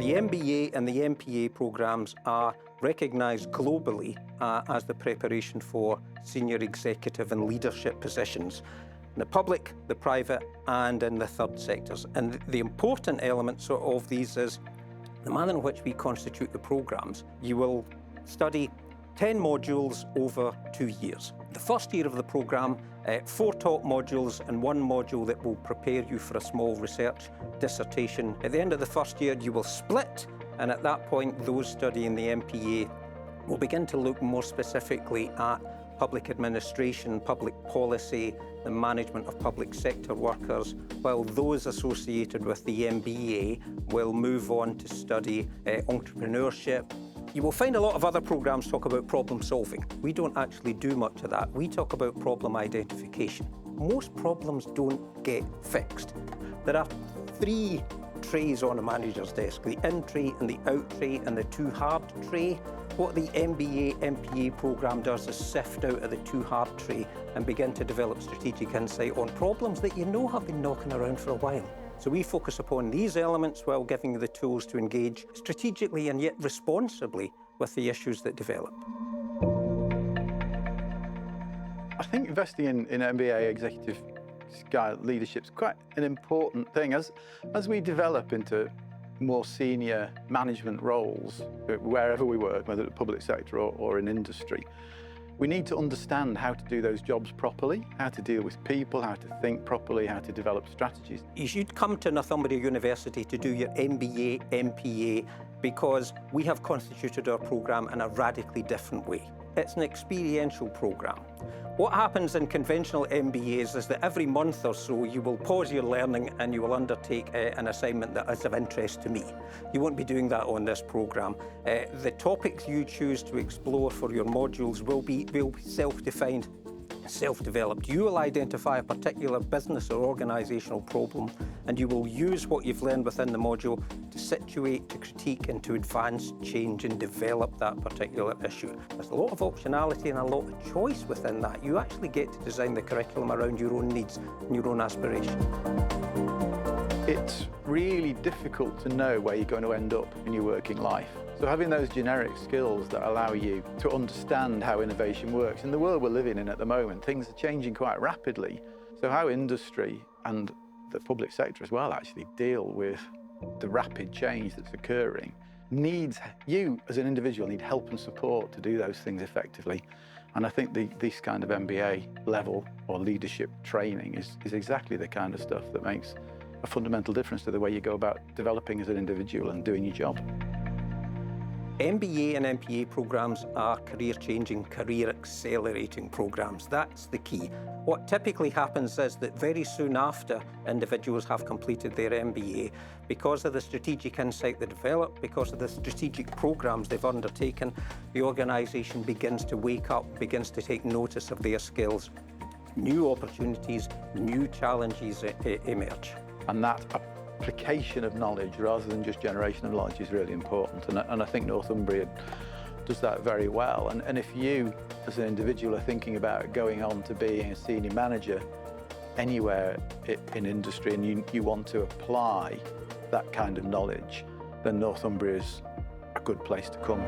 The MBA and the MPA programs are recognised globally as the preparation for senior executive and leadership positions in the public, the private and in the third sectors. And the important elements of these is the manner in which we constitute the programs. You will study 10 modules over 2 years. The first year of the programme, 4 top modules and 1 module that will prepare you for a small research dissertation. At the end of the first year, you will split, and at that point, those studying the MPA will begin to look more specifically at public administration, public policy, the management of public sector workers, while those associated with the MBA will move on to study entrepreneurship. You will find a lot of other programs talk about problem solving. We don't actually do much of that. We talk about problem identification. Most problems don't get fixed. There are 3 trays on a manager's desk, the in tray and the out tray and the too hard tray. What the MBA, MPA program does is sift out of the too hard tray and begin to develop strategic insight on problems that you know have been knocking around for a while. So we focus upon these elements while giving you the tools to engage strategically and yet responsibly with the issues that develop. I think investing in MBA executive leadership is quite an important thing. As we develop into more senior management roles, wherever we work, whether it's public sector or in industry, we need to understand how to do those jobs properly, how to deal with people, how to think properly, how to develop strategies. You should come to Northumbria University to do your MBA, MPA, because we have constituted our programme in a radically different way. It's an experiential programme. What happens in conventional MBAs is that every month or so you will pause your learning and you will undertake an assignment that is of interest to me. You won't be doing that on this programme. The topics you choose to explore for your modules will be self-defined, self-developed. You will identify a particular business or organisational problem and you will use what you've learned within the module to situate, to critique and to advance, change and develop that particular issue. There's a lot of optionality and a lot of choice within that. You actually get to design the curriculum around your own needs and your own aspirations. It's really difficult to know where you're going to end up in your working life. So having those generic skills that allow you to understand how innovation works. In the world we're living in at the moment, things are changing quite rapidly. So how industry and the public sector as well actually deal with the rapid change that's occurring needs, you as an individual need help and support to do those things effectively. And I think this kind of MBA level or leadership training is exactly the kind of stuff that makes a fundamental difference to the way you go about developing as an individual and doing your job. MBA and MPA programmes are career-changing, career-accelerating programmes. That's the key. What typically happens is that very soon after individuals have completed their MBA, because of the strategic insight they develop, because of the strategic programmes they've undertaken, the organisation begins to wake up, begins to take notice of their skills. New opportunities, new challenges emerge. And that application of knowledge rather than just generation of knowledge is really important, and I think Northumbria does that very well. And if you as an individual are thinking about going on to being a senior manager anywhere in industry and you want to apply that kind of knowledge, then Northumbria is a good place to come.